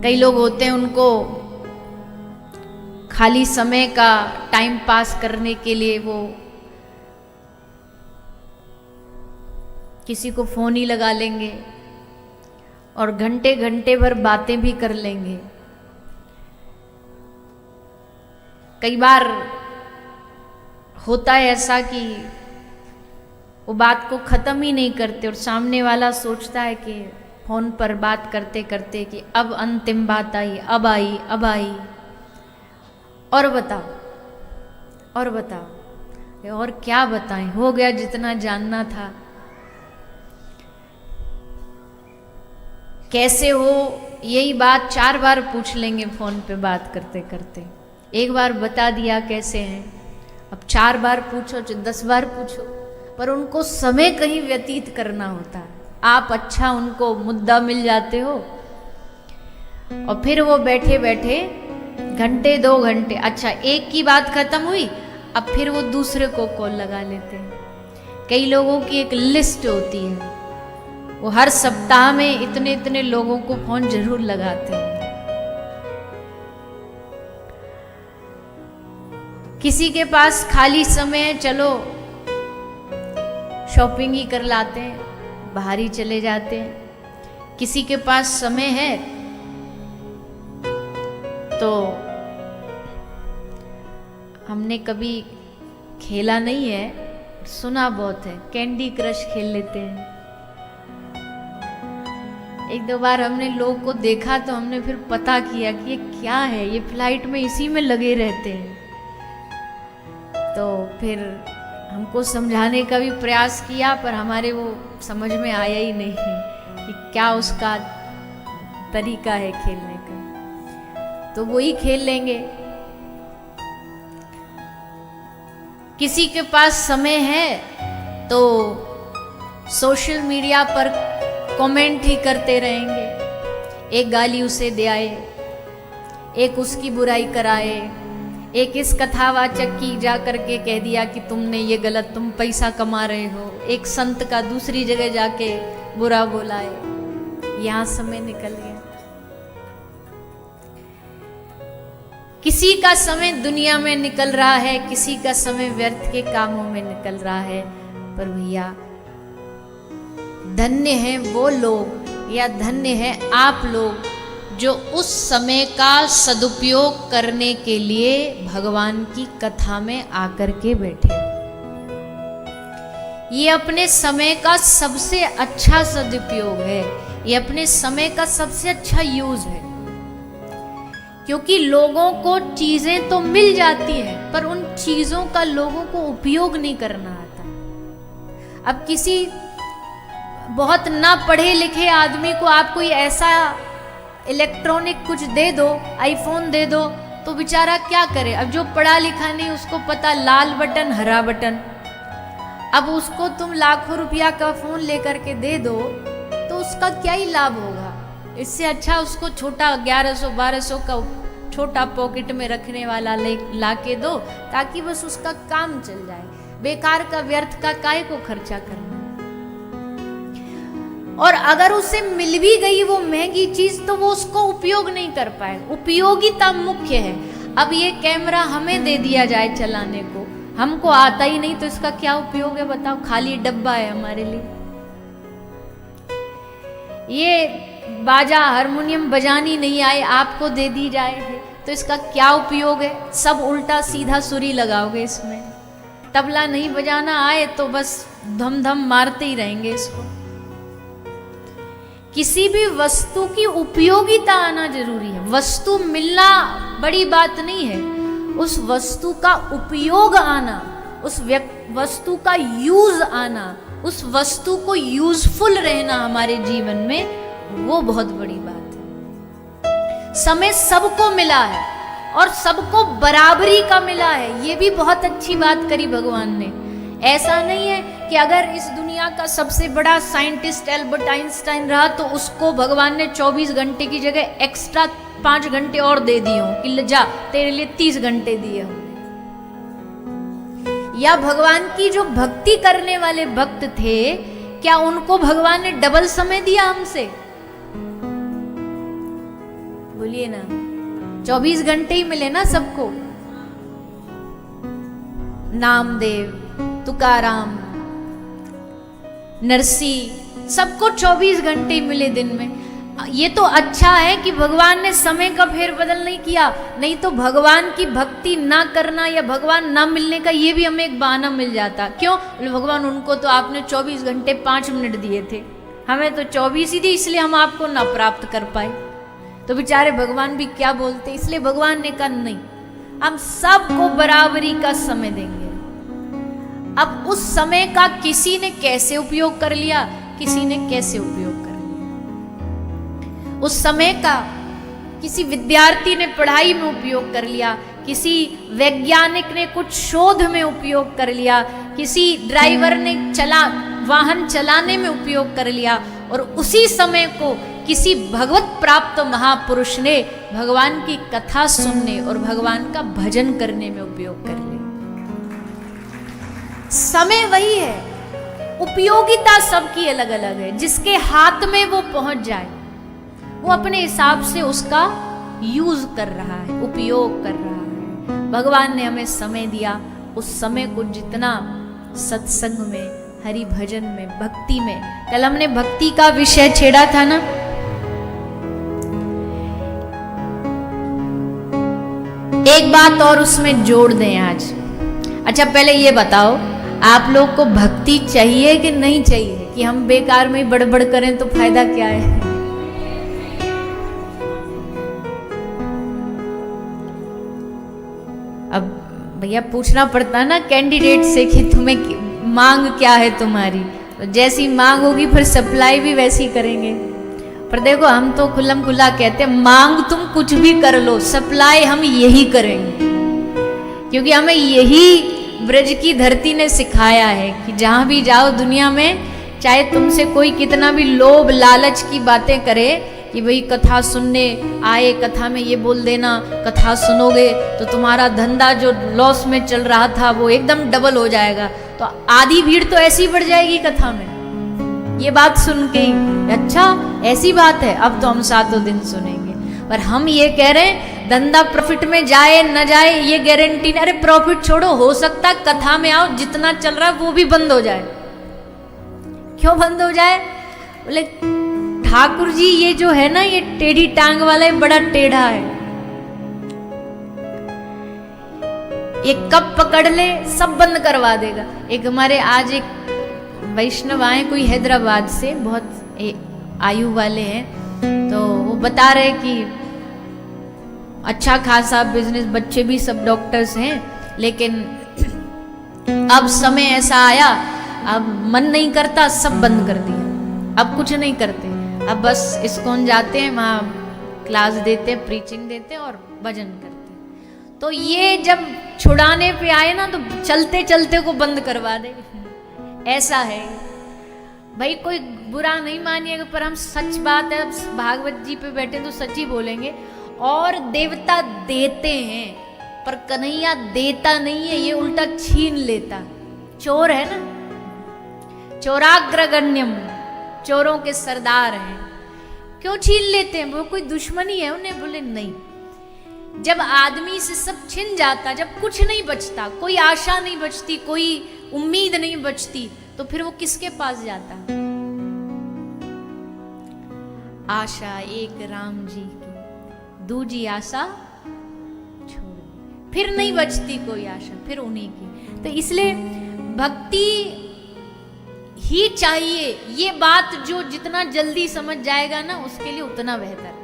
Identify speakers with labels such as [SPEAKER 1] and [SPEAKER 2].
[SPEAKER 1] कई लोग होते हैं उनको खाली समय का टाइम पास करने के लिए वो किसी को फोन ही लगा लेंगे और घंटे घंटे भर बातें भी कर लेंगे। कई बार होता है ऐसा कि वो बात को ख़त्म ही नहीं करते और सामने वाला सोचता है कि फ़ोन पर बात करते करते कि अब अंतिम बात आई, अब आई, अब आई, और बताओ और बताओ, और क्या बताएं, हो गया जितना जानना था। कैसे हो यही बात 4 बार पूछ लेंगे फ़ोन पे बात करते करते। एक बार बता दिया कैसे हैं, अब 4 बार पूछो, 10 बार पूछो, पर उनको समय कहीं व्यतीत करना होता है। आप अच्छा उनको मुद्दा मिल जाते हो और फिर वो बैठे बैठे घंटे 2 घंटे, अच्छा एक की बात खत्म हुई, अब फिर वो दूसरे को कॉल लगा लेते हैं। कई लोगों की एक लिस्ट होती है, वो हर सप्ताह में इतने इतने लोगों को फोन जरूर लगाते हैं। किसी के पास खाली समय है, चलो शॉपिंग ही कर लाते हैं, बाहर ही चले जाते हैं। किसी के पास समय है तो हमने कभी खेला नहीं है, सुना बहुत है, कैंडी क्रश खेल लेते हैं। 1-2 बार हमने लोग को देखा तो हमने फिर पता किया कि ये क्या है, ये फ्लाइट में इसी में लगे रहते हैं। तो फिर हमको समझाने का भी प्रयास किया, पर हमारे वो समझ में आया ही नहीं कि क्या उसका तरीका है खेलने का, तो वही खेल लेंगे। किसी के पास समय है तो सोशल मीडिया पर कमेंट ही करते रहेंगे, एक गाली उसे दे आए, एक उसकी बुराई कराए, एक इस कथावाचक की जा करके कह दिया कि तुमने ये गलत, तुम पैसा कमा रहे हो, एक संत का दूसरी जगह जाके बुरा बोलाए, यहां समय निकल गया। किसी का समय दुनिया में निकल रहा है, किसी का समय व्यर्थ के कामों में निकल रहा है। पर भैया धन्य हैं वो लोग या धन्य हैं आप लोग जो उस समय का सदुपयोग करने के लिए भगवान की कथा में आकर के बैठे। ये अपने समय का सबसे अच्छा सदुपयोग है, ये अपने समय का सबसे अच्छा यूज है। क्योंकि लोगों को चीजें तो मिल जाती हैं, पर उन चीजों का लोगों को उपयोग नहीं करना आता। अब किसी बहुत ना पढ़े लिखे आदमी को आप कोई ऐसा इलेक्ट्रॉनिक कुछ दे दो, आईफोन दे दो, तो बेचारा क्या करे। अब जो पढ़ा लिखा नहीं उसको पता लाल बटन हरा बटन, अब उसको तुम लाखों रुपया का फोन लेकर के दे दो तो उसका क्या ही लाभ होगा। इससे अच्छा उसको छोटा 1100-1200 का छोटा पॉकेट में रखने वाला ला के दो, ताकि बस उसका काम चल जाए। बेकार का व्यर्थ का काहे को खर्चा करना। और अगर उसे मिल भी गई वो महंगी चीज तो वो उसको उपयोग नहीं कर पाए। उपयोगिता मुख्य है। अब ये कैमरा हमें दे दिया जाए चलाने को, हमको आता ही नहीं तो इसका क्या उपयोग है बताओ, खाली डब्बा है हमारे लिए। ये बाजा हारमोनियम बजानी नहीं आए, आपको दे दी जाए है, तो इसका क्या उपयोग है। सब उल्टा सीधा सुरी लगाओगे इसमें। तबला नहीं बजाना आए तो बस धम धम मारते ही रहेंगे इसको। किसी भी वस्तु की उपयोगिता आना जरूरी है। वस्तु मिलना बड़ी बात नहीं है, उस वस्तु का उपयोग आना, उस वस्तु का यूज आना, उस वस्तु को यूजफुल रहना हमारे जीवन में, वो बहुत बड़ी बात है। समय सबको मिला है और सबको बराबरी का मिला है, ये भी बहुत अच्छी बात करी भगवान ने। ऐसा नहीं है कि अगर इस दुनिया का सबसे बड़ा साइंटिस्ट एल्बर्ट आइंस्टाइन रहा तो उसको भगवान ने 24 घंटे की जगह एक्स्ट्रा 5 घंटे और दे दिए हों कि जा तेरे लिए 30 घंटे दिए हों। या भगवान की जो भक्ति करने वाले भक्त थे, क्या उनको भगवान ने डबल समय दिया हमसे? बोलिए ना, 24 घंटे ही मिले ना सबको। नामदेव, तुकाराम, नरसी, सबको 24 घंटे ही मिले दिन में। ये तो अच्छा है कि भगवान ने समय का फेरबदल नहीं किया, नहीं तो भगवान की भक्ति ना करना या भगवान ना मिलने का ये भी हमें एक बहाना मिल जाता। क्यों? भगवान उनको तो आपने 24 घंटे 5 मिनट दिए थे, हमें तो 24 ही दी, इसलिए हम आपको ना प्राप्त कर पाए। तो बेचारे भगवान भी क्या बोलते, इसलिए भगवान ने कहा नहीं, हम सबको बराबरी का समय देंगे। अब उस समय का किसी ने कैसे उपयोग कर लिया, किसी ने कैसे उपयोग कर लिया। उस समय का किसी विद्यार्थी ने पढ़ाई में उपयोग कर लिया, किसी वैज्ञानिक ने कुछ शोध में उपयोग कर लिया, किसी ड्राइवर ने वाहन चलाने में उपयोग कर लिया, और उसी समय को किसी भगवत प्राप्त महापुरुष ने भगवान की कथा सुनने और भगवान का भजन करने में उपयोग कर लिया। समय वही है, उपयोगिता सबकी अलग अलग है। जिसके हाथ में वो पहुंच जाए वो अपने हिसाब से उसका यूज कर रहा है, उपयोग कर रहा है। भगवान ने हमें समय दिया, उस समय को जितना सत्संग में, हरि भजन में, भक्ति में, कल हमने भक्ति का विषय छेड़ा था ना, एक बात और उसमें जोड़ दें आज। अच्छा पहले ये बताओ, आप लोग को भक्ति चाहिए कि नहीं चाहिए, कि हम बेकार में बड़बड़ करें तो फायदा क्या है? अब भैया पूछना पड़ता ना कैंडिडेट से कि तुम्हें मांग क्या है तुम्हारी, तो जैसी मांग होगी फिर सप्लाई भी वैसी करेंगे। पर देखो हम तो खुल्लम खुल्ला कहते हैं, मांग तुम कुछ भी कर लो, सप्लाई हम यही करेंगे, क्योंकि हमें यही ब्रज की धरती ने सिखाया है कि जहां भी जाओ दुनिया में, चाहे तुमसे कोई कितना भी लोभ लालच की बातें करे कि भाई कथा सुनने आए, कथा में ये बोल देना, कथा सुनोगे तो तुम्हारा धंधा जो लॉस में चल रहा था वो एकदम डबल हो जाएगा, तो आधी भीड़ तो ऐसी बढ़ जाएगी कथा में ये बात सुन के ही, अच्छा ऐसी बात है, अब तो हम 7 दिन सुनेंगे। पर हम ये कह रहे हैं धंधा प्रॉफिट में जाए न जाए ये गारंटी नहीं। अरे प्रॉफिट छोड़ो, हो सकता है कथा में आओ जितना चल रहा है वो भी बंद हो जाए। क्यों बंद हो जाए? बोले ठाकुर जी ये जो है ना, ये टेढ़ी टांग वाला है, बड़ा टेढ़ा है, ये कब पकड़ ले सब बंद करवा देगा। एक हमारे आज एक वैष्णव आए, कोई हैदराबाद से, बहुत आयु वाले हैं, तो वो बता रहे कि अच्छा खासा बिजनेस, बच्चे भी सब डॉक्टर्स हैं, लेकिन अब समय ऐसा आया, अब मन नहीं करता, सब बंद कर दिया, अब कुछ नहीं करते, अब बस इस्कॉन जाते हैं, वहाँ क्लास देते हैं, प्रीचिंग देते हैं और भजन करते हैं। तो ये जब छुड़ाने पे आए ना तो चलते चलते को बंद करवा दे, ऐसा है भाई। कोई बुरा नहीं मानिएगा, पर हम सच बात है, भागवत जी पे बैठे तो सच ही बोलेंगे। और देवता देते हैं पर कन्हैया देता नहीं है, ये उल्टा छीन लेता। चोर है ना, चोराग्रगण्यम, चोरों के सरदार हैं, क्यों छीन लेते हैं? वो कोई दुश्मनी है उन्हें? बोले नहीं। जब आदमी से सब छिन जाता, जब कुछ नहीं बचता, कोई आशा नहीं बचती, कोई उम्मीद नहीं बचती, तो फिर वो किसके पास जाता? आशा एक राम जी की, दूजी आशा छोड़, फिर नहीं बचती कोई आशा, फिर उन्हीं की। तो इसलिए भक्ति ही चाहिए, ये बात जो जितना जल्दी समझ जाएगा ना उसके लिए उतना बेहतर।